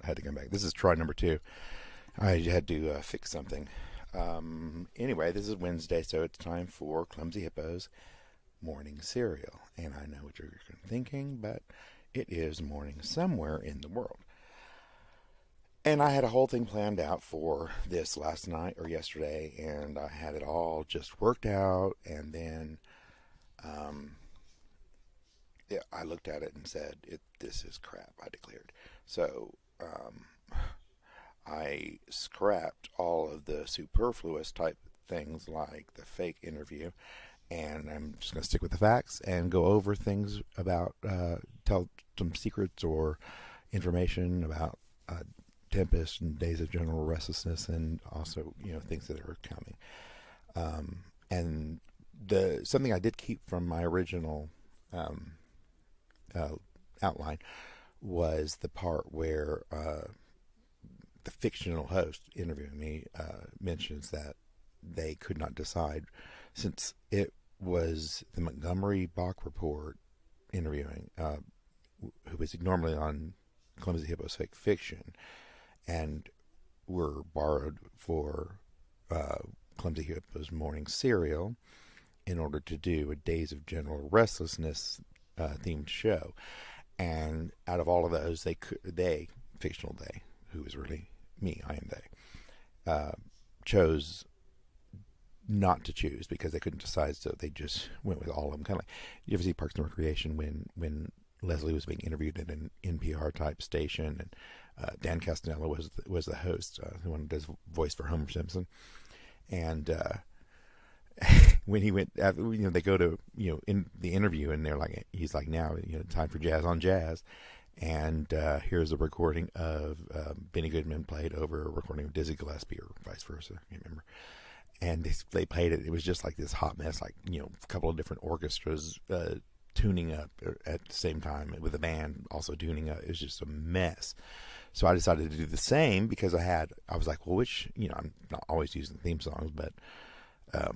I had to come back. This is try number 2. I had to fix something. Anyway, this is Wednesday, so it's time for Clumsy Hippo's morning cereal. And I know what you're thinking, but it is morning somewhere in the world. And I had a whole thing planned out for this last night or yesterday, and I had it all just worked out, and then I looked at it and said, this is crap, I declared. So I scrapped all of the superfluous type things like the fake interview, and I'm just going to stick with the facts and go over things about, tell some secrets or information about Tempest and Days of General Restlessness, and also, things that are coming. And something I did keep from my original outline was the part where the fictional host interviewing me mentions that they could not decide, since it was the Montgomery Bach Report interviewing, who was normally on Clumsy Hippo's Fake Fiction, and were borrowed for Clumsy Hippo's morning cereal in order to do a Days of General Restlessness themed show. And out of all of those, fictional they, who is really me, I am they, chose not to choose because they couldn't decide, so they just went with all of them. Kind of like, you ever see Parks and Recreation when Leslie was being interviewed at an NPR type station, and Dan Castellaneta was the host, the one who does voice for Homer Simpson. And when he went, they go to in the interview, and he's like, now time for Jazz on Jazz, and here's a recording of Benny Goodman played over a recording of Dizzy Gillespie, or vice versa, I remember. And they played it. It was just like this hot mess, like a couple of different orchestras tuning up at the same time, with the band also tuning up. It was just a mess. So I decided to do the same because I was like, well, I'm not always using theme songs, but I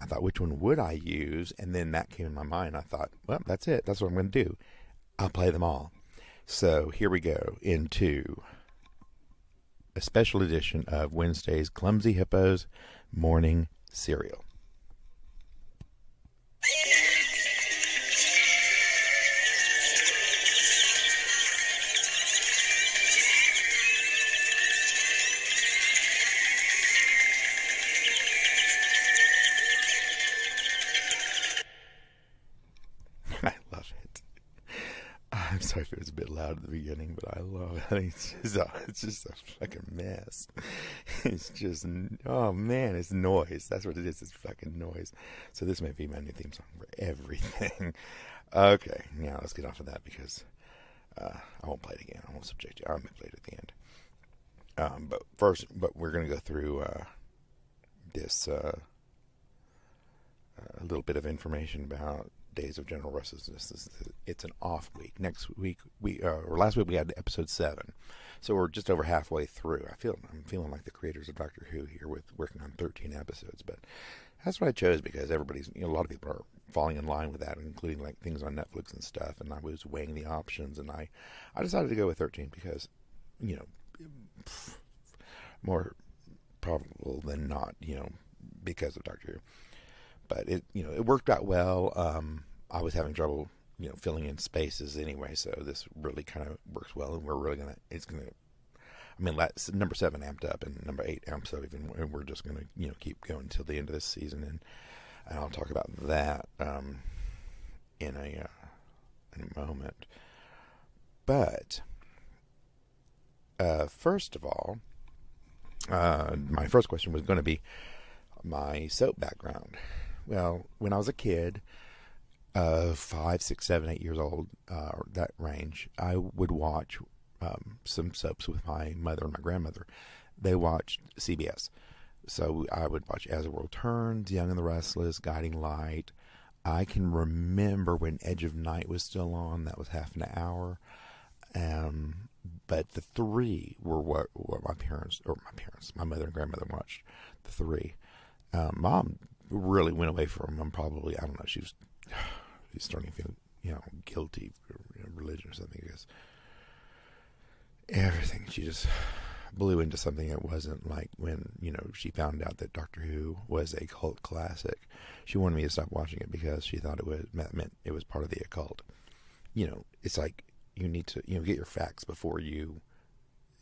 thought, which one would I use? And then that came in my mind. I thought, well, that's it. That's what I'm going to do. I'll play them all. So here we go into a special edition of Wednesday's Clumsy Hippo's morning cereal. I love it. I'm sorry if it was a bit loud at the beginning, but I love it. It's just a fucking mess. It's just, oh man, it's noise. That's what it is. It's fucking noise. So this may be my new theme song for everything. Okay, now let's get off of that because I won't play it again. I won't subject you. I might play it at the end. But we're going to go through this a little bit of information about Days of General Restlessness. It's an off week. Next week last week we had episode 7, so we're just over halfway through. I'm feeling like the creators of Doctor Who here, with working on 13 episodes. But that's what I chose because everybody's, a lot of people are falling in line with that, including like things on Netflix and stuff. And I was weighing the options, and I decided to go with 13 because, more probable than not, because of Doctor Who. But it worked out well. I was having trouble, filling in spaces anyway, so this really kind of works well, and we're really number 7 amped up, and number 8 amps up even, and we're just gonna, keep going until the end of this season, and I'll talk about that in a moment. But first of all, my first question was going to be my soap background. Well, when I was a kid, 5, 6, 7, 8 years old, that range, I would watch some soaps with my mother and my grandmother. They watched CBS. So I would watch As the World Turns, Young and the Restless, Guiding Light. I can remember when Edge of Night was still on. That was half an hour. But the 3 were what my mother and grandmother watched. The 3. Mom really went away from them. Probably, I don't know. She's starting to feel, guilty for religion or something, I guess. everything. She just blew into something it wasn't, like when, she found out that Doctor Who was a cult classic. She wanted me to stop watching it because she thought meant it was part of the occult. It's like you need to, get your facts before you,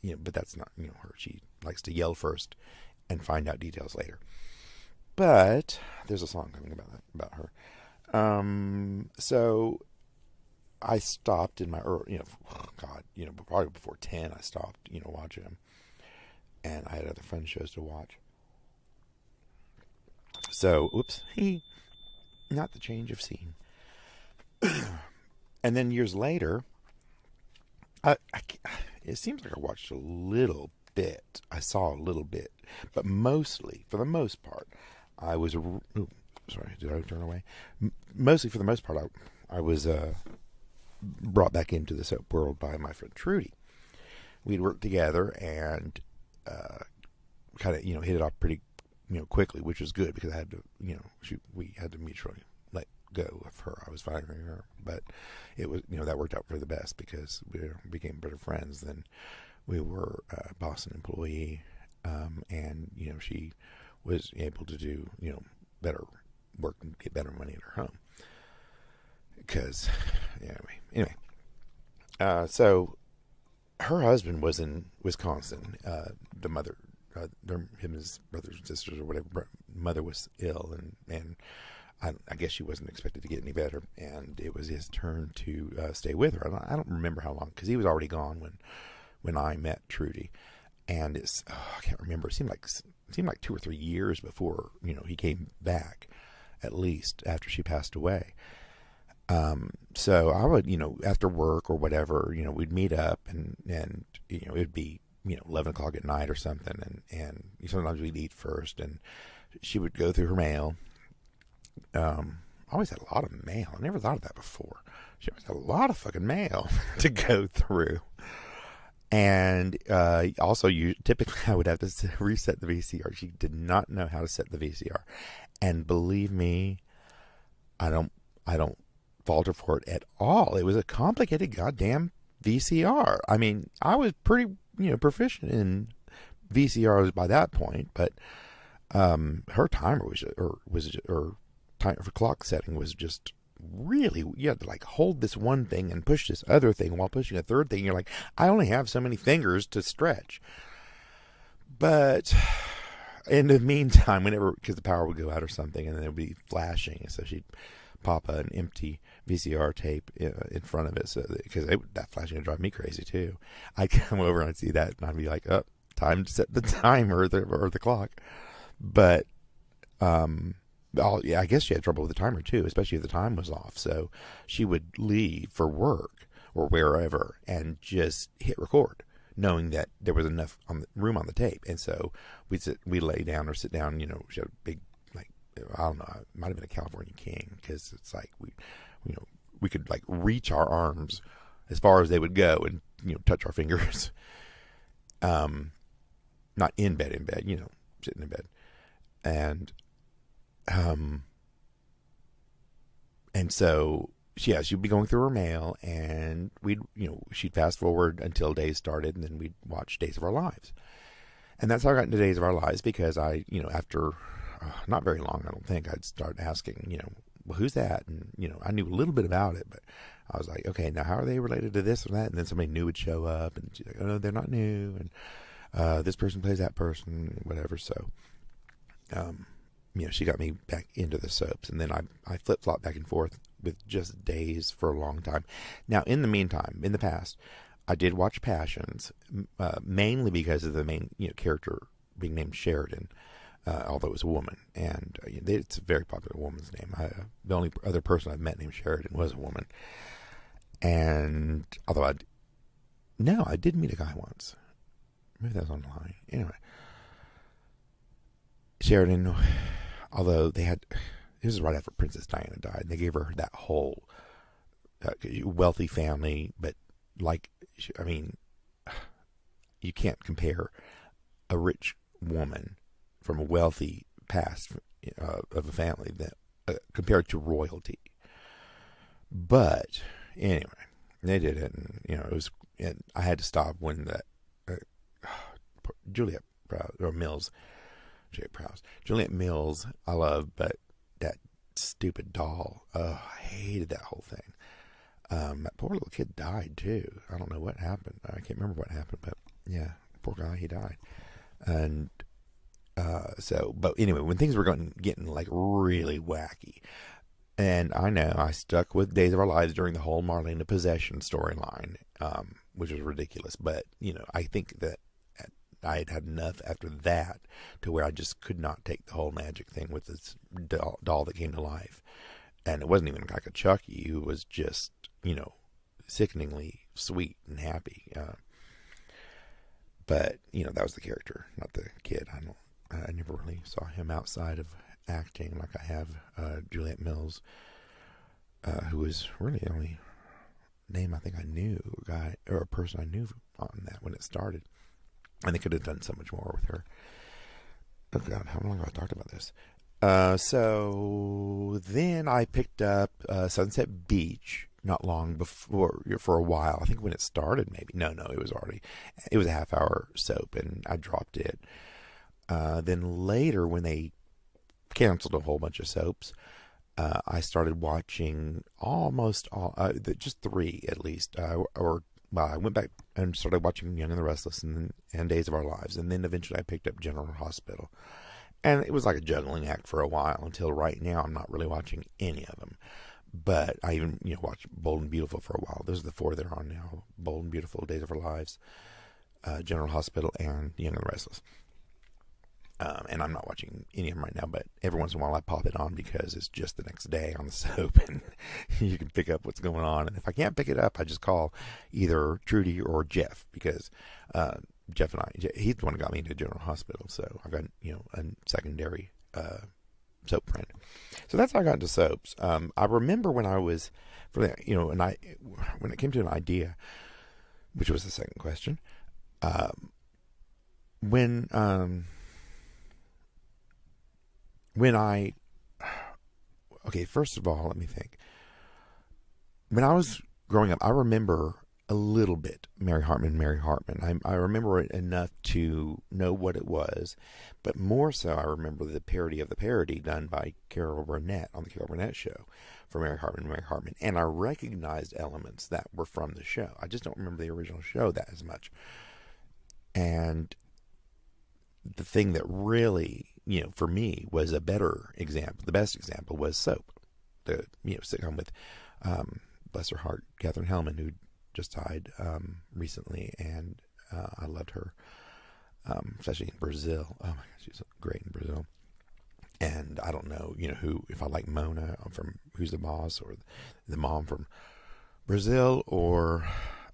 but that's not, her. She likes to yell first and find out details later. But there's a song coming about her. So I stopped in my early, probably before 10, I stopped, watching them. And I had other fun shows to watch. So, oops, not the change of scene. And then years later, it seems like I watched a little bit. I saw a little bit. But mostly, for the most part, I was... sorry, did I turn away? Mostly, for the most part, I was brought back into the soap world by my friend Trudy. We'd worked together and kind of, hit it off pretty, quickly, which was good because I had to, we had to mutually let go of her. I was firing her, but it was, that worked out for the best because we became better friends than we were boss and employee. And, she was able to do, better work and get better money at her home. Because, anyway. So her husband was in Wisconsin. The mother, him and his brothers and sisters or whatever, mother was ill, and I guess she wasn't expected to get any better, and it was his turn to stay with her. I don't remember how long, because he was already gone when I met Trudy, and I can't remember. It seemed like 2 or 3 years before he came back, at least after she passed away. So I would, after work or whatever, we'd meet up and it'd be, 11 o'clock at night or something. And sometimes we'd eat first and she would go through her mail. I always had a lot of mail. I never thought of that before. She always had a lot of fucking mail to go through. And, also typically I would have to reset the VCR. She did not know how to set the VCR. And believe me, I don't falter for it at all. It was a complicated goddamn VCR. I mean, I was pretty, proficient in VCRs by that point, but her timer or time for clock setting was just really, you had to like hold this one thing and push this other thing while pushing a third thing. You're like, I only have so many fingers to stretch. But in the meantime, because the power would go out or something and then it would be flashing, so she'd pop an empty VCR tape in front of it, so because that flashing would drive me crazy too. I'd come over and I'd see that and I'd be like, "Oh, time to set the timer or the clock." But I guess she had trouble with the timer too, especially if the time was off. So she would leave for work or wherever and just hit record, knowing that there was enough room on the tape. And so we'd lay down or sit down. She had a big, I don't know, it might have been a California King, because it's like we could like reach our arms as far as they would go and touch our fingers. Not in bed, sitting in bed, and so she'd be going through her mail, and she'd fast forward until Days started, and then we'd watch Days of Our Lives, and that's how I got into Days of Our Lives, because I after not very long, I don't think, I'd start asking, well, who's that? And, I knew a little bit about it, but I was like, okay, now how are they related to this or that? And then somebody new would show up and she's like, oh, no, they're not new. And this person plays that person, whatever. So, she got me back into the soaps. And then I flip-flopped back and forth with just Days for a long time. Now, in the meantime, in the past, I did watch Passions, mainly because of the main character being named Sheridan. Although it was a woman, and it's a very popular woman's name. The only other person I've met named Sheridan was a woman. And although I did meet a guy once. Maybe that was online. Anyway, Sheridan, although this was right after Princess Diana died, and they gave her that whole wealthy family, but you can't compare a rich woman from a wealthy past of a family that compared to royalty. But anyway, they did it, and it was and I had to stop when that Juliet Prowse or Mills, Juliet Mills, I love, but that stupid doll. Oh, I hated that whole thing. That poor little kid died too. I don't know what happened. I can't remember what happened, but yeah, poor guy, he died. And but anyway, when things were getting like really wacky, and I know I stuck with Days of Our Lives during the whole Marlena possession storyline, which was ridiculous. But I think that I had enough after that to where I just could not take the whole magic thing with this doll that came to life. And it wasn't even like a Chucky, who was just, sickeningly sweet and happy. But, that was the character, not the kid. I never really saw him outside of acting like I have Juliet Mills, who was really the only name I think I knew, a person I knew on that when it started. And they could have done so much more with her. Oh God, how long have I talked about this? So then I picked up Sunset Beach not long before, for a while. I think when it started, maybe. No, it was a half-hour soap, and I dropped it. Then later, when they canceled a whole bunch of soaps, I started watching almost all, just 3 at least, I went back and started watching Young and the Restless and Days of Our Lives, and then eventually I picked up General Hospital. And it was like a juggling act for a while until right now I'm not really watching any of them. But I even, watched Bold and Beautiful for a while. Those are the 4 that are on now. Bold and Beautiful, Days of Our Lives, General Hospital, and Young and the Restless. And I'm not watching any of them right now, but every once in a while I pop it on because it's just the next day on the soap and you can pick up what's going on. And if I can't pick it up, I just call either Trudy or Jeff, because Jeff and he's the one who got me into General Hospital. So I've got, a secondary soap friend. So that's how I got into soaps. I remember when I was, when it came to an idea, which was the second question, first of all, let me think. When I was growing up, I remember a little bit Mary Hartman. I remember it enough to know what it was, but more so I remember the parody of the parody done by Carol Burnett on the Carol Burnett show for Mary Hartman. And I recognized elements that were from the show. I just don't remember the original show that as much. And the thing that really, for me was a better example, the best example was Soap, the sitcom with, bless her heart, Katherine Hellman, who just died recently, and I loved her, especially in Brazil. Oh my gosh, she's great in Brazil. And I don't know, if I like Mona from Who's the Boss, or the mom from Brazil, or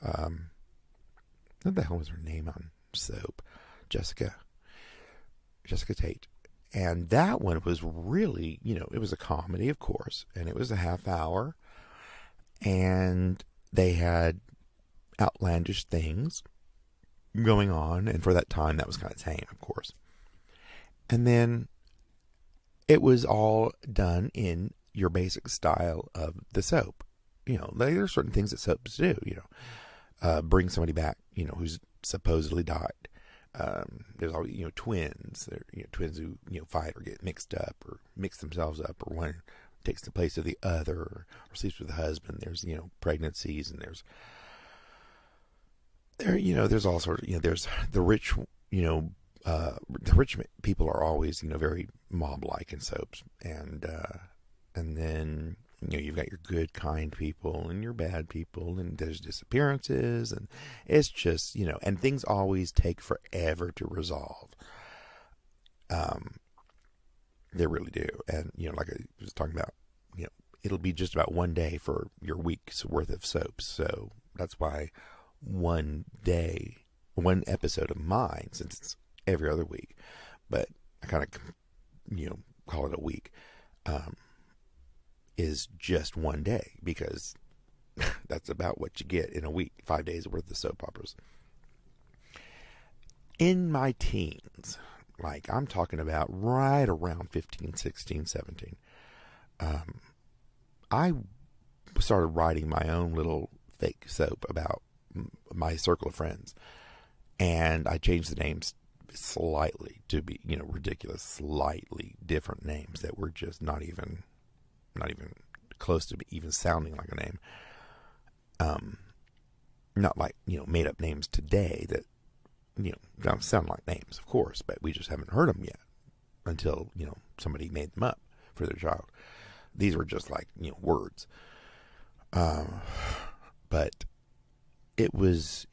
what the hell was her name on Soap? Jessica Tate. And that one was really, it was a comedy, of course, and it was a half hour, and they had outlandish things going on, and for that time that was kind of tame, of course. And then it was all done in your basic style of the soap. There are certain things that soaps do, bring somebody back, who's supposedly died. There's always, twins, twins who, fight or get mixed up or mix themselves up, or one takes the place of the other, or sleeps with the husband. There's, pregnancies, and there's all sorts of, there's the rich, the rich people are always, very mob-like in soaps. And then, you've got your good, kind people and your bad people, and there's disappearances, and it's just, and things always take forever to resolve. They really do. And, like I was talking about, it'll be just about one day for your week's worth of soaps. So that's why one episode of mine, since it's every other week, but I kind of, call it a week, is just one day, because that's about what you get in a week, 5 days worth of soap operas. In my teens, like I'm talking about right around 15, 16, 17, I started writing my own little fake soap about my circle of friends, and I changed the names slightly to be, ridiculous, slightly different names that were just not even close to even sounding like a name. Not like, made up names today that, don't sound like names, of course, but we just haven't heard them yet until, somebody made them up for their child. These were just like, words. But it was,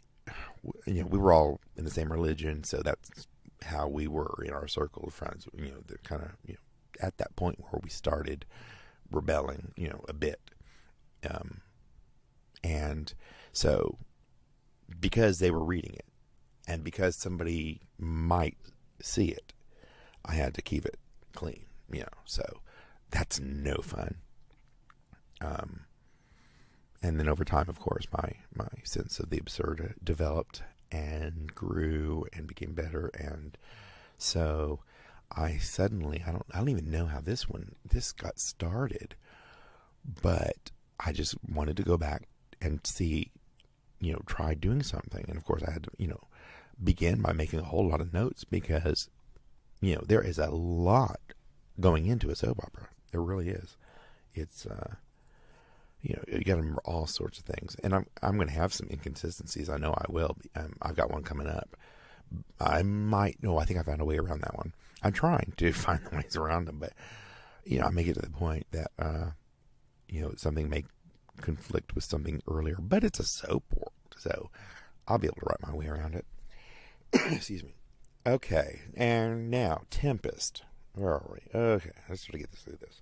we were all in the same religion, so that's how we were in our circle of friends. They're kind of, at that point where we started rebelling, a bit. And so because they were reading it and because somebody might see it, I had to keep it clean, so that's no fun. And then over time, of course, my sense of the absurd developed and grew and became better. And so I suddenly, I don't even know how this got started, but I just wanted to go back and see, try doing something. And of course I had to, begin by making a whole lot of notes because, there is a lot going into a soap opera. There really is. It's, you got to remember all sorts of things. And I'm going to have some inconsistencies. I know I will. I've got one coming up. I think I found a way around that one. I'm trying to find the ways around them, but, I may get to the point that, something may conflict with something earlier, but it's a soap world, so I'll be able to write my way around it. Excuse me. Okay, and now, Tempest. Where are we? Okay, let's sort of get through this.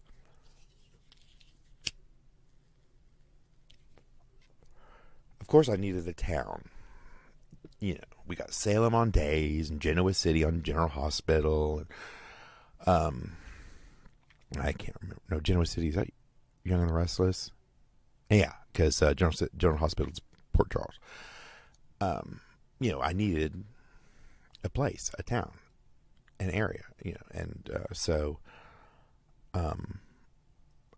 Of course, I needed a town. We got Salem on days and Genoa City on General Hospital. And, I can't remember. No, Genoa City, is that Young and the Restless? Yeah, because General Hospital's Port Charles. I needed a place, a town, an area, and so I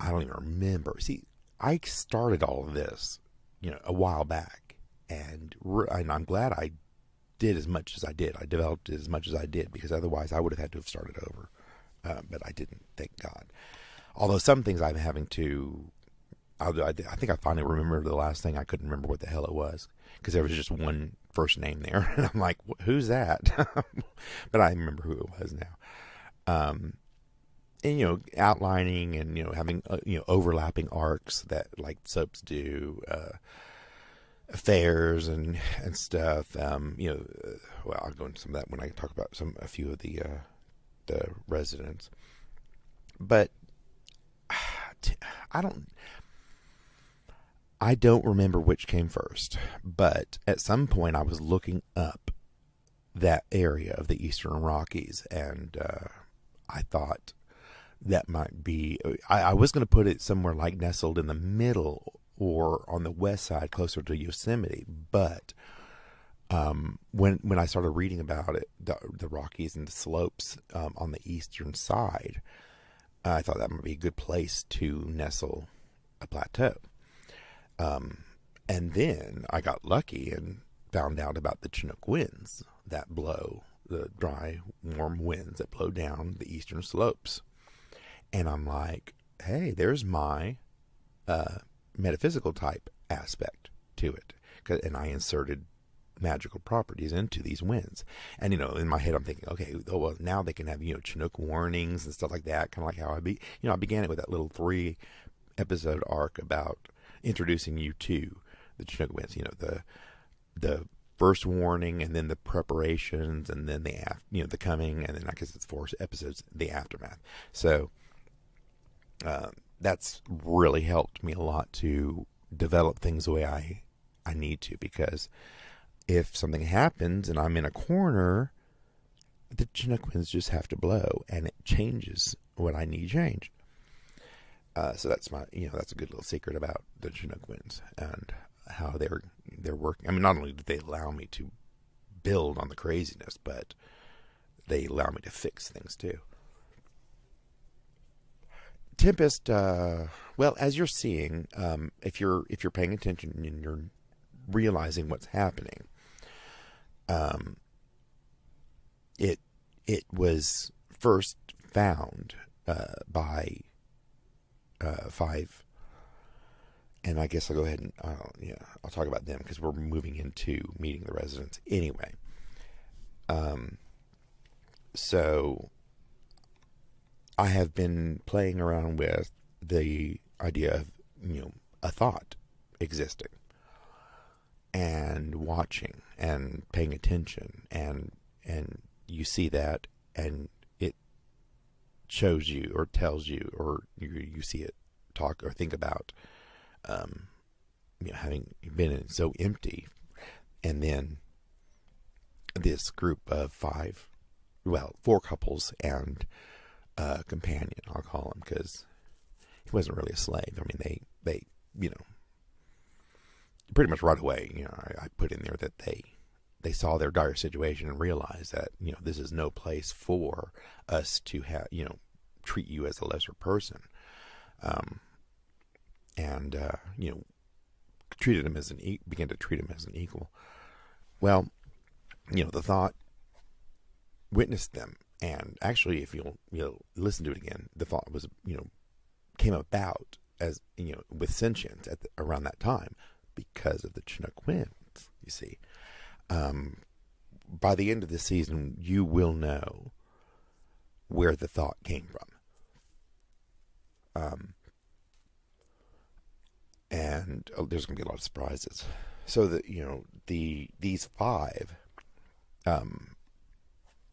don't even remember. See, I started all of this, a while back, and I'm glad I did as much as I did. I developed it as much as I did, because otherwise I would have had to have started over, but I didn't, thank God. Although some things I'm having to, I think I finally remembered the last thing. I couldn't remember what the hell it was, because there was just one first name there, and I'm like, who's that? But I remember who it was now. And outlining and having overlapping arcs that like soaps do, affairs and stuff. Well, I'll go into some of that when I talk about a few of the residents. But I don't remember which came first, but at some point I was looking up that area of the Eastern Rockies, and I thought that might be, I was going to put it somewhere like nestled in the middle or on the west side closer to Yosemite, but when I started reading about it, the Rockies and the slopes on the eastern side, I thought that might be a good place to nestle a plateau. And then I got lucky and found out about the Chinook winds that blow, the dry, warm winds that blow down the eastern slopes. And I'm like, hey, there's my metaphysical type aspect to it. And I inserted magical properties into these winds. And, in my head, I'm thinking, okay, well, now they can have, Chinook warnings and stuff like that. Kind of like how I began it with that little 3-episode arc about introducing you to the Chinook winds, the first warning, and then the preparations, and then the coming, and then I guess it's 4 episodes, the aftermath. So that's really helped me a lot to develop things the way I need to, because if something happens and I'm in a corner, the Chinook winds just have to blow, and it changes what I need changed. So that's that's a good little secret about the Chinook winds and how they're working. I mean, not only do they allow me to build on the craziness, but they allow me to fix things too. Tempest, well, as you're seeing, if you're paying attention and you're realizing what's happening. It was first found by 5, and I guess I'll go ahead and I'll talk about them because we're moving into meeting the residents anyway. So I have been playing around with the idea of a thought existing and watching and paying attention, and you see that, and it shows you or tells you, or you see it talk or think about having been so empty. And then this group of 4 couples and a companion, I'll call him, because he wasn't really a slave. I mean, they pretty much right away, I put in there that they saw their dire situation and realized that, this is no place for us to have, treat you as a lesser person. And treated him as began to treat him as an equal. Well, the thought witnessed them, and actually, if you'll listen to it again, the thought was came about as with sentience around that time because of the Chinook winds. You see, by the end of the season, you will know where the thought came from. And there's going to be a lot of surprises. So that these 5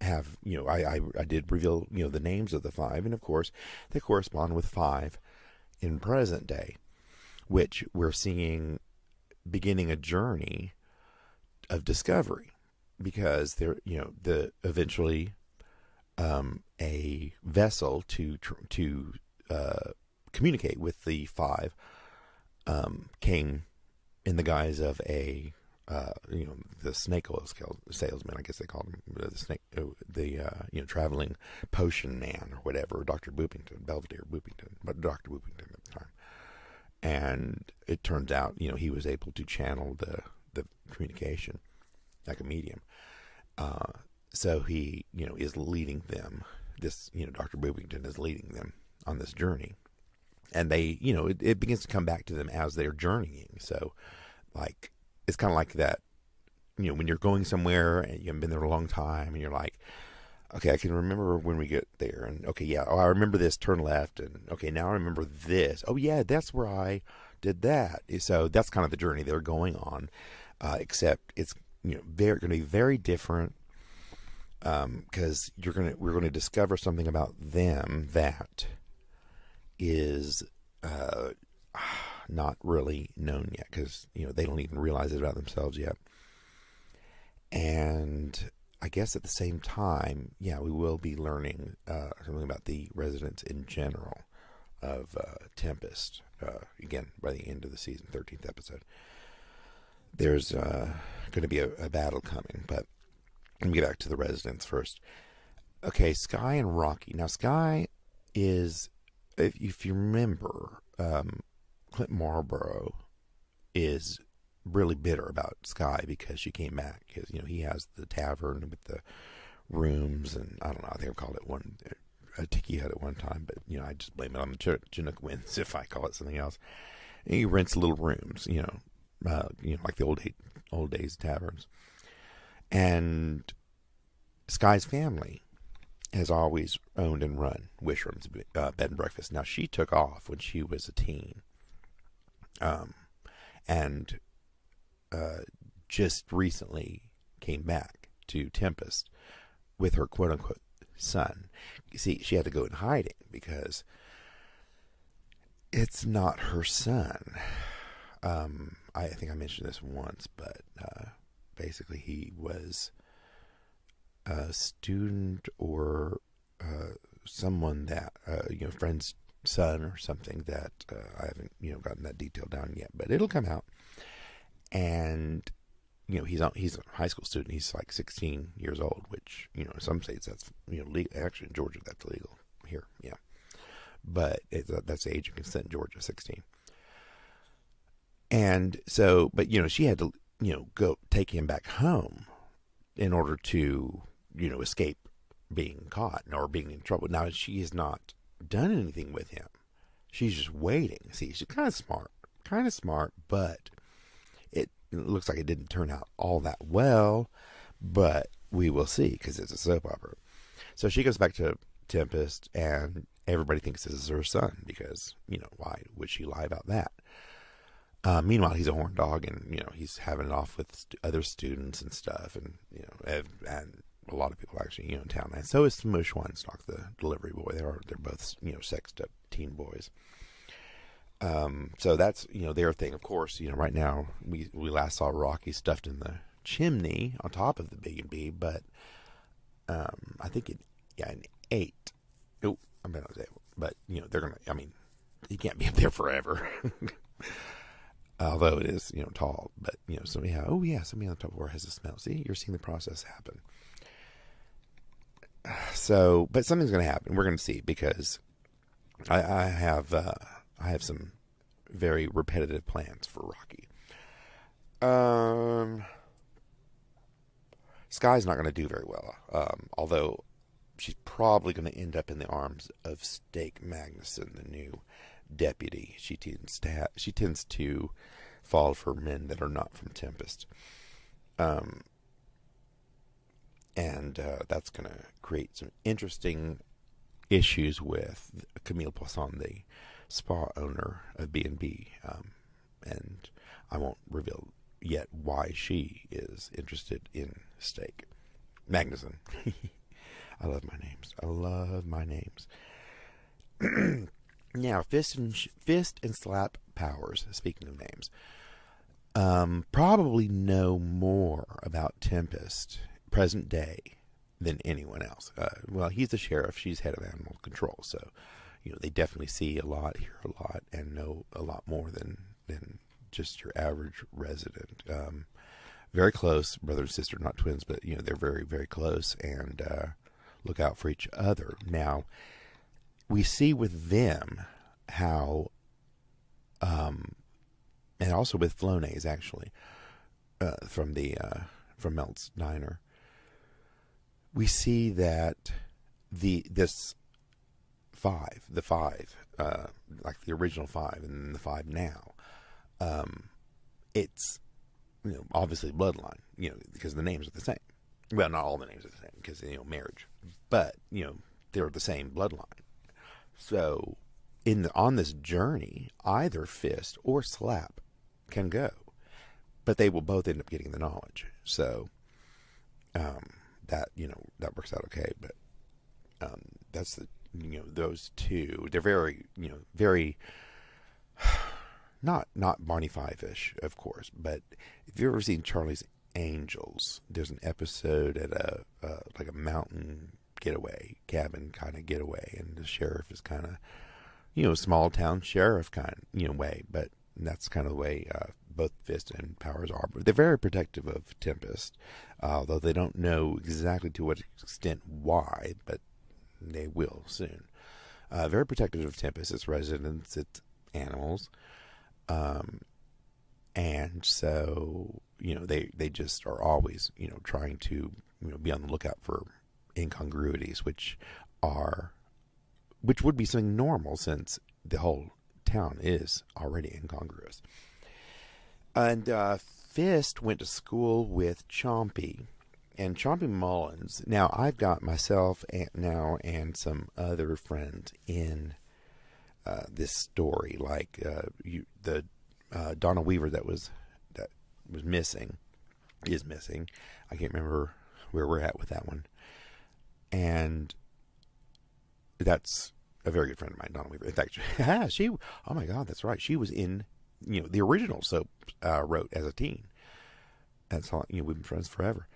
have I did reveal the names of the 5, and of course they correspond with 5 in present day, which we're seeing beginning a journey of discovery, because they're eventually a vessel to communicate with the 5 came in the guise of a the snake oil salesman, I guess they called him, the snake, traveling potion man or whatever, Dr. Boopington, Belvedere Boopington, but Dr. Boopington at the time. And it turns out, he was able to channel the communication like a medium. So he, is leading them. This, Dr. Boopington is leading them on this journey. And they, it begins to come back to them as they're journeying. So, like, it's kind of like that, when you're going somewhere and you haven't been there a long time, and you're like, okay, I can remember when we get there, and okay, yeah, I remember this, turn left, and okay, now I remember this. Oh yeah, that's where I did that. So that's kind of the journey they're going on, except it's going to be very different, because we're going to discover something about them that is not really known yet, because they don't even realize it about themselves yet. And I guess at the same time, we will be learning something about the residents in general of Tempest. Again, by the end of the season, 13th episode, there's going to be a battle coming. But let me get back to the residents first. Okay, Sky and Rocky. Now, Sky is, if you remember, Clint Marlborough is really bitter about Sky because she came back. Because he has the tavern with the rooms, and I don't know, I think I called it a tiki hut at one time, but I just blame it on the Chinook winds if I call it something else. And he rents little rooms, like the old days taverns. And Sky's family has always owned and run Wishrom's bed and breakfast. Now, she took off when she was a teen, and just recently came back to Tempest with her quote-unquote son. You see, she had to go in hiding because it's not her son. I think I mentioned this once, but basically he was a student or someone that, friend's son or something that I haven't, gotten that detail down yet, but it'll come out. And, he's a high school student. He's like 16 years old, which, in some states that's, legal. Actually, in Georgia, that's legal. Here, yeah. But that's the age of consent in Georgia, 16. And so, but, she had to go take him back home in order to, escape being caught or being in trouble. Now, she has not done anything with him. She's just waiting. See, she's kind of smart, but it looks like it didn't turn out all that well, but we will see because it's a soap opera. So she goes back to Tempest, and everybody thinks this is her son because, why would she lie about that? Meanwhile, he's a horn dog, and, he's having it off with other students and stuff, and, and a lot of people actually, in town. And so is Smush Weinstock, the delivery boy. They're both, sexed up teen boys. So that's, their thing. Of course, right now, we last saw Rocky stuffed in the chimney on top of the B&B, but I think in 8. Oh, I mean, but, they're going to, he can't be up there forever. Although it is, tall, but, somebody on the top floor has a smell. See, you're seeing the process happen. So, but something's going to happen. We're going to see, because I have some very repetitive plans for Rocky. Sky's not going to do very well. Although she's probably going to end up in the arms of Stake Magnuson, the new deputy. She tends to fall for men that are not from Tempest. And that's going to create some interesting issues with Camille Poisson, the spa owner of B&B. And I won't reveal yet why she is interested in Stake Magnuson. I love my names. Now, Fist and Slap Powers, speaking of names, probably know more about Tempest present day than anyone else. Well, he's the sheriff. She's head of animal control. So, they definitely see a lot, hear a lot, and know a lot more than just your average resident. Very close, brother and sister, not twins, but, they're very, very close, and look out for each other. Now, we see with them how, and also with Flonase, actually, from Melt's Diner, we see that the five, like the original 5 and the 5 now, it's, obviously bloodline, because the names are the same. Well, not all the names are the same because, marriage, but, they're the same bloodline. So, on this journey, either Fist or Slap can go, but they will both end up getting the knowledge. So, that works out okay. But that's the those two. They're very very not Barney Fife-ish, of course. But if you've ever seen Charlie's Angels, there's an episode at a like a mountain getaway cabin kind of getaway, and the sheriff is kind of small town sheriff kind way, but that's kind of the way both Fist and Powers are. But they're very protective of Tempest, although they don't know exactly to what extent why, but they will soon. Very protective of Tempest, its residents, its animals, and so they just are always trying to be on the lookout for incongruities, which would be something normal since the whole town is already incongruous. And Fist went to school with Chompy, and Chompy Mullins. Now, I've got myself and some other friends in this story, like the Donna Weaver that was missing, is missing. I can't remember where we're at with that one. And that's a very good friend of mine, Donna Weaver. In fact, oh my God, that's right. She was in, the original soap, wrote as a teen. That's all, we've been friends forever.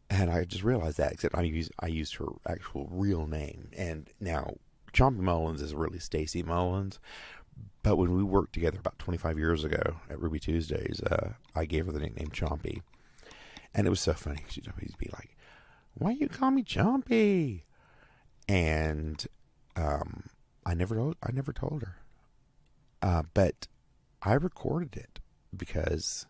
And I just realized that, except I used her actual real name. And now, Chompy Mullins is really Stacy Mullins. But when we worked together about 25 years ago at Ruby Tuesdays, I gave her the nickname Chompy. And it was so funny. She'd always be like, "Why you call me Chompy?" And I never told her. But I recorded it because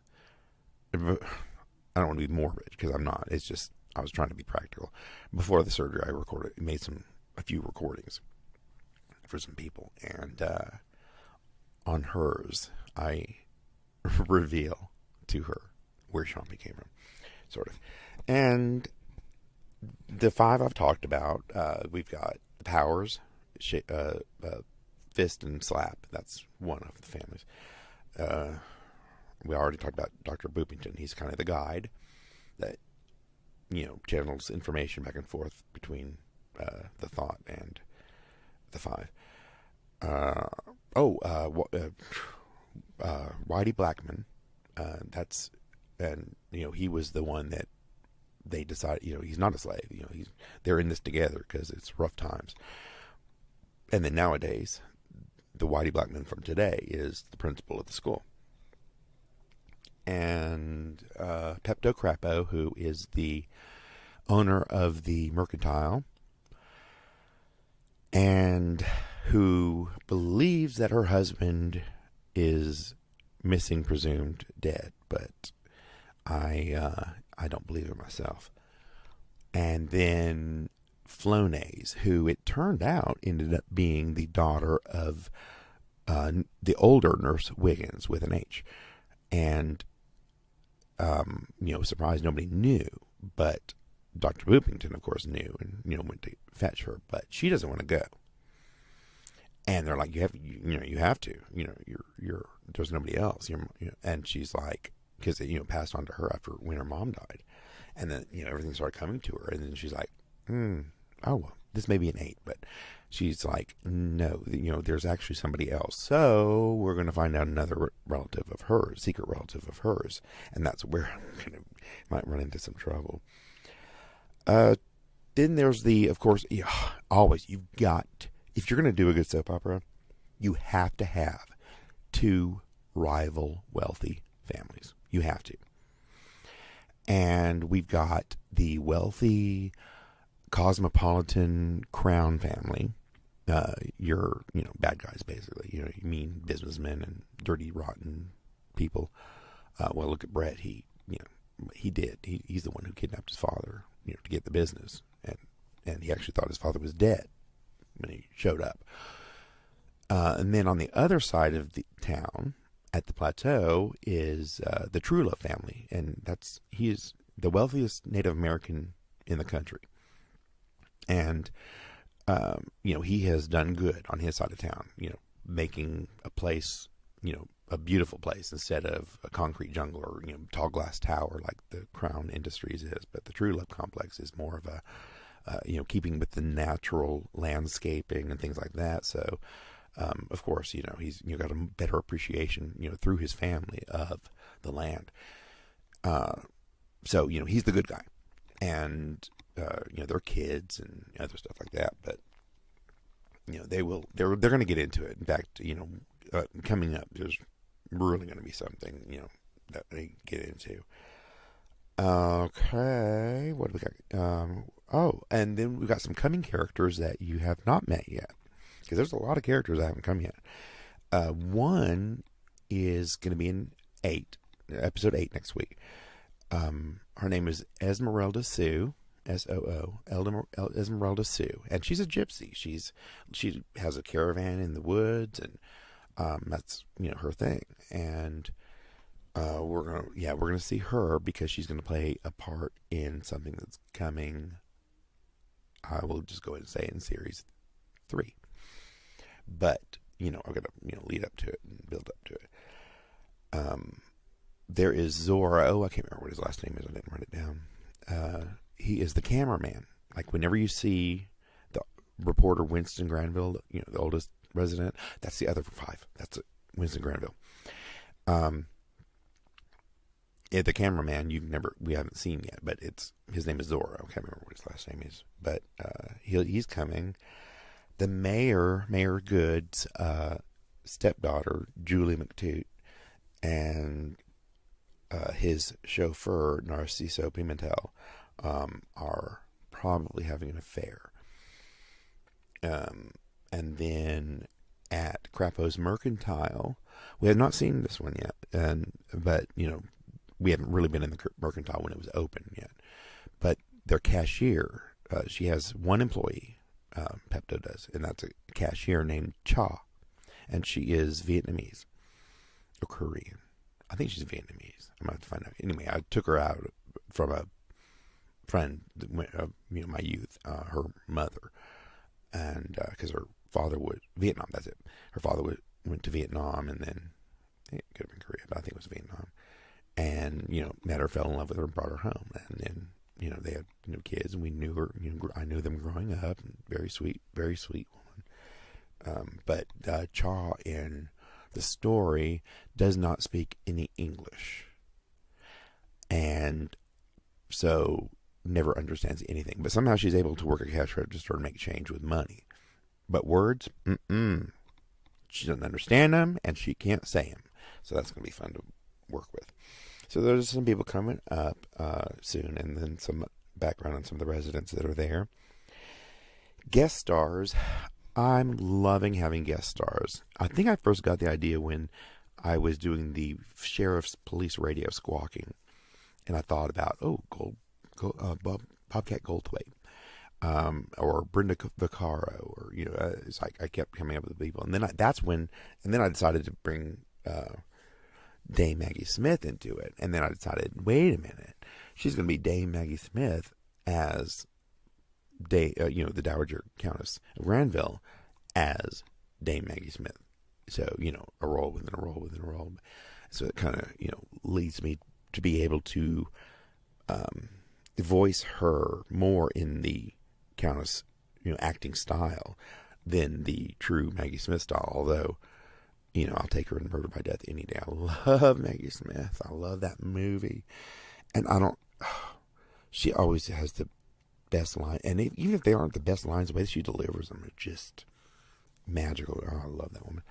I don't want to be morbid because I'm not. It's just I was trying to be practical. Before the surgery, I made a few recordings for some people, and on hers, I reveal to her where Chompy came from, sort of. And the 5 I've talked about, we've got Powers, Fist, and Slap. That's one of the families. We already talked about Dr. Boopington. He's kind of the guide that, channels information back and forth between the thought and the 5. Whitey Blackman. He was the one that they decided, he's not a slave. They're in this together because it's rough times. And then nowadays, the Whitey Blackman from today is the principal of the school. And Pepto Crapo, who is the owner of the mercantile, and who believes that her husband is missing, presumed dead, but I don't believe it myself. And then Flonase, who it turned out ended up being the daughter of the older Nurse Wiggins with an H. And, surprised nobody knew, but Dr. Boopington, of course, knew and, went to fetch her, but she doesn't want to go. And they're like, you have to, there's nobody else. And she's like, because it, passed on to her after when her mom died. And then, everything started coming to her. And then she's like, oh, well, this may be an 8, but she's like, no, there's actually somebody else. So we're going to find out another relative of hers, secret relative of hers. And that's where I'm might run into some trouble. Then there's of course, always, you've got, if you're going to do a good soap opera, you have to have 2 rival wealthy families. You have to. And we've got the wealthy cosmopolitan Crown family. Your, bad guys, basically. You mean businessmen and dirty, rotten people. Well, look at Brett. He's the one who kidnapped his father, to get the business. And he actually thought his father was dead when he showed up. And then on the other side of the town, at the plateau, is the Trullo family, and he is the wealthiest Native American in the country. And he has done good on his side of town, making a place, a beautiful place instead of a concrete jungle or tall glass tower like the Crown Industries is. But the Trullo complex is more of a keeping with the natural landscaping and things like that. So. Of course, he's got a better appreciation, through his family of the land. So he's the good guy, and their kids and other stuff like that. But they're going to get into it. In fact, coming up, there's really going to be something that they get into. Okay, what do we got? And then we've got some coming characters that you have not met yet. Because there's a lot of characters that haven't come yet. One is going to be in episode 8 next week. Her name is Esmeralda Sue, S-O-O, Esmeralda Sue, and she's a gypsy. She has a caravan in the woods, and that's her thing. And we're gonna see her because she's gonna play a part in something that's coming. I will just go ahead and say in series 3. But, I've got to, lead up to it and build up to it. There is Zorro. I can't remember what his last name is. I didn't write it down. He is the cameraman. Like, whenever you see the reporter Winston Granville, the oldest resident, that's the other 5. That's Winston Granville. The cameraman we haven't seen yet, but his name is Zorro. I can't remember what his last name is. But he's coming. The Mayor Good's stepdaughter, Julie McToot, and his chauffeur, Narciso Pimentel, are probably having an affair. And then at Crapo's Mercantile, we have not seen this one yet, but we haven't really been in the mercantile when it was open yet. But their cashier, she has one employee, Pepto does, and that's a cashier named Cha, and she is Vietnamese or Korean. I think she's Vietnamese. I'm going to have to find out. Anyway, I took her out from a friend, my youth, her mother, and because her father was Vietnam. That's it. Her father went to Vietnam, and then it could have been Korea, but I think it was Vietnam. And met her, fell in love with her, and brought her home. And then they had kids, and we knew her. I knew them growing up. Very sweet woman. But Cha in the story does not speak any English, and so never understands anything. But somehow she's able to work a cash register and make change with money. But words, she doesn't understand them, and she can't say them. So that's going to be fun to work with. So there's some people coming up soon, and then some background on some of the residents that are there. Guest stars. I'm loving having guest stars. I think I first got the idea when I was doing the sheriff's police radio squawking, and I thought about Bobcat Goldthwait, or Brenda Vaccaro, or it's like I kept coming up with the people, and then I decided to bring Dame Maggie Smith into it, and then I decided, wait a minute, she's going to be Dame Maggie Smith as the Dowager Countess of Granville as Dame Maggie Smith. So, a role within a role within a role. So it kind of, leads me to be able to voice her more in the Countess, acting style than the true Maggie Smith style. Although, I'll take her in Murder by Death any day. I love Maggie Smith. I love that movie. And she always has the best line, and even if they aren't the best lines, the way she delivers them are just magical. I love that woman.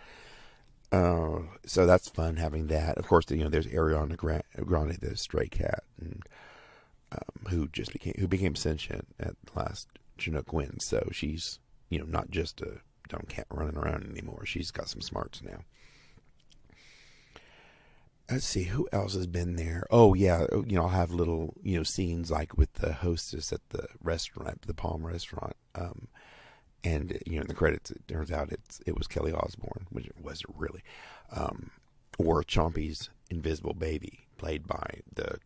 So that's fun having that. Of course, there's Ariana Grande, the stray cat, and who became sentient at the last Chinook wins. So she's not just a dumb cat running around anymore. She's got some smarts now. Let's see, who else has been there? Oh, yeah, I'll have little, scenes like with the hostess at the restaurant, the Palm restaurant. And, in the credits, it turns out it was Kelly Osbourne, which it wasn't really. Or Chompy's invisible baby, played by the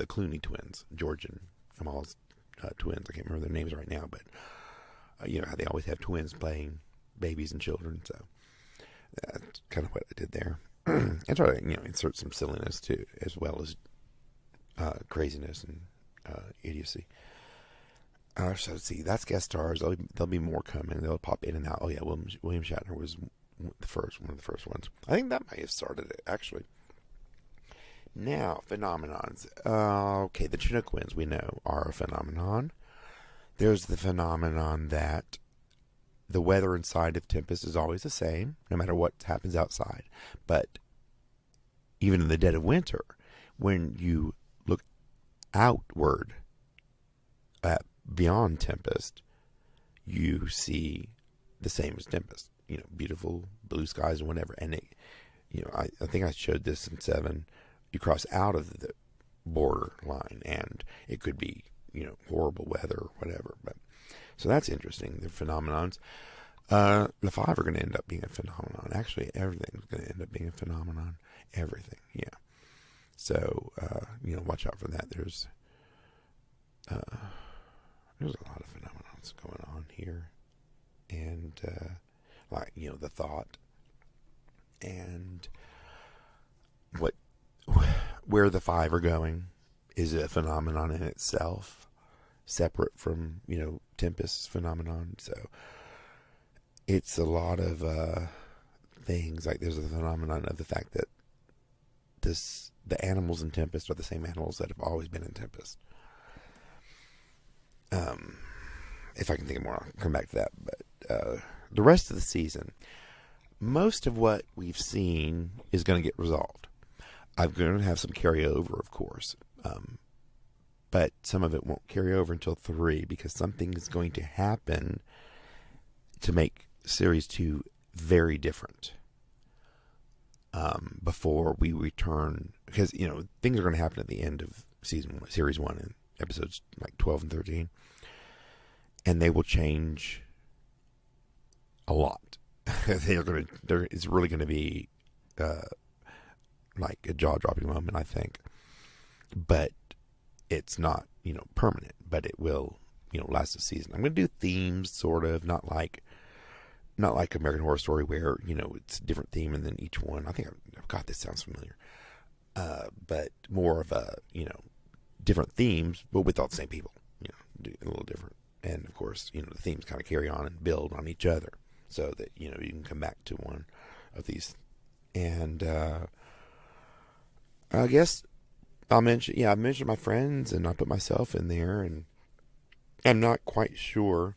Clooney twins, George and Amal's twins. I can't remember their names right now, but, how they always have twins playing babies and children. So that's kind of what I did there. And try to insert some silliness too, as well as craziness and idiocy. So let's see, that's guest stars. There'll be more coming. They'll pop in and out. Oh yeah, William Shatner was one of the first ones. I think that might have started it actually. Now phenomenons. Okay, the Chinook winds we know are a phenomenon. There's the phenomenon that the weather inside of Tempest is always the same, no matter what happens outside. But even in the dead of winter, when you look outward beyond Tempest, you see the same as Tempest. Beautiful blue skies and whatever. And I think I showed this in 7. You cross out of the border line, and it could be horrible weather or whatever. But so that's interesting, the phenomenons. The 5 are going to end up being a phenomenon. Actually, everything's going to end up being a phenomenon. Everything, yeah. So, watch out for that. There's a lot of phenomenons going on here. And, the thought and where the 5 are going is a phenomenon in itself, separate from, Tempest's phenomenon. So it's a lot of things. Like there's a phenomenon of the fact that the animals in Tempest are the same animals that have always been in Tempest. If I can think of more, I'll come back to that. But the rest of the season, most of what we've seen is going to get resolved. I'm going to have some carryover, of course. But some of it won't carry over until 3 because something is going to happen to make Series 2 very different. before we return, because things are going to happen at the end of series 1 in episodes like 12 and 13, and they will change a lot. It's really going to be like a jaw-dropping moment, I think, but it's not permanent, but it will last a season. I'm going to do themes, sort of, not like American Horror Story, where it's a different theme and then each one. I think God, this sounds familiar, but more of a different themes, but with all the same people. Do a little different, and of course the themes kind of carry on and build on each other, so that you can come back to one of these. And I guess I mentioned my friends, and I put myself in there, and I'm not quite sure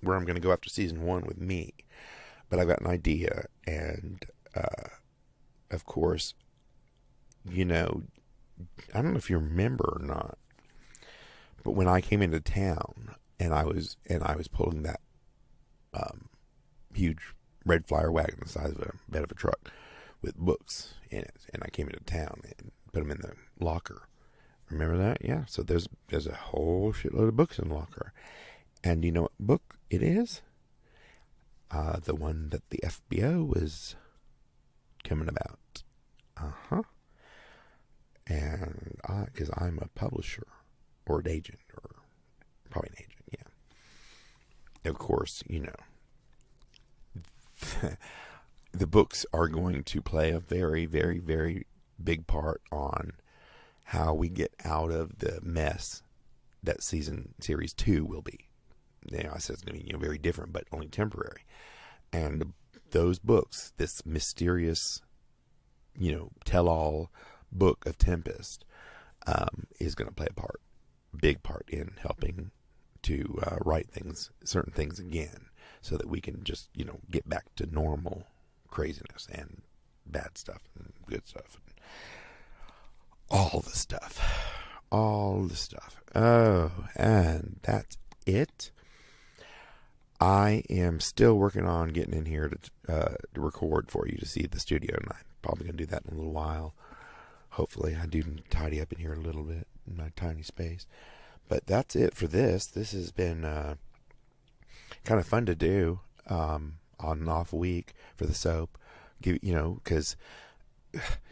where I'm going to go after season 1 with me, but I've got an idea. And of course, I don't know if you remember or not, but when I came into town and I was pulling that huge red flyer wagon the size of a bed of a truck with books in it, and I came into town and put them in the locker. Remember that? Yeah. So there's a whole shitload of books in the locker. And you know what book it is? The one that the FBO was coming about. And because I'm a publisher or an agent, or probably an agent, yeah. Of course, the books are going to play a very, very, very big part on how we get out of the mess that series 2 will be. I said it's going to be very different, but only temporary. And those books, this mysterious, tell-all book of Tempest, is going to play a big part in helping to write certain things again, so that we can just get back to normal craziness and bad stuff and good stuff and all the stuff. Oh, and that's it. I am still working on getting in here to record for you, to see the studio, and I'm probably going to do that in a little while. Hopefully I do tidy up in here a little bit in my tiny space. But that's it for this. This has been kind of fun to do on and off week for the soap. Because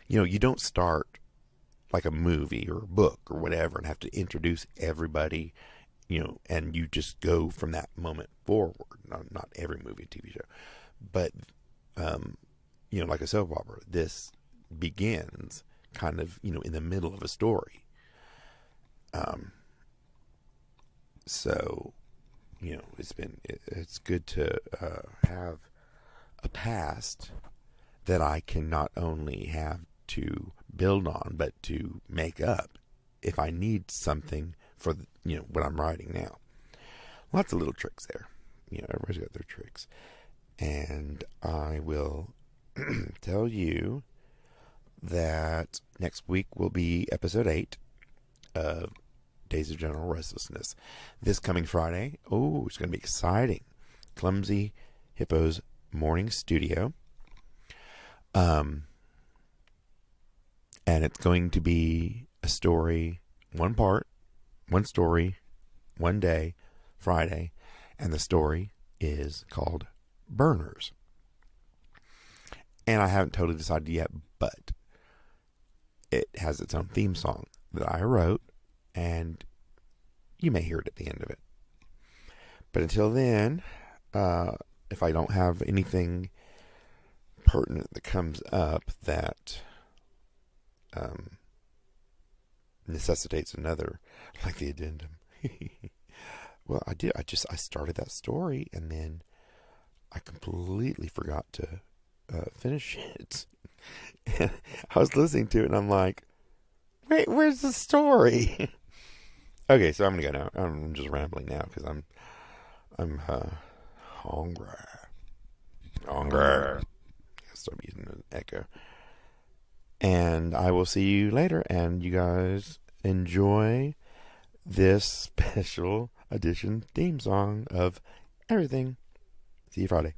you don't start like a movie or a book or whatever and have to introduce everybody, and you just go from that moment forward. Not every movie and TV show, but like a soap opera, this begins kind of in the middle of a story. So it's good to have a past that I can not only have to build on, but to make up if I need something for what I'm writing now. Lots of little tricks there. Everybody's got their tricks. And I will tell you that next week will be episode 8 of Days of General Restlessness. This coming Friday. Oh, it's going to be exciting. Clumsy, Hippo's morning studio. And it's going to be a story, one story, one day, Friday. And the story is called Burners. And I haven't totally decided yet, but it has its own theme song that I wrote, and you may hear it at the end of it. But until then, if I don't have anything pertinent that comes up that necessitates another, like the addendum. Well, I started that story, and then I completely forgot to finish it. And I was listening to it, and I'm like, wait, where's the story? Okay, so I'm gonna go now. I'm just rambling now because I'm hungry. Start using an echo. And I will see you later, and you guys enjoy this special edition theme song of everything. See you Friday.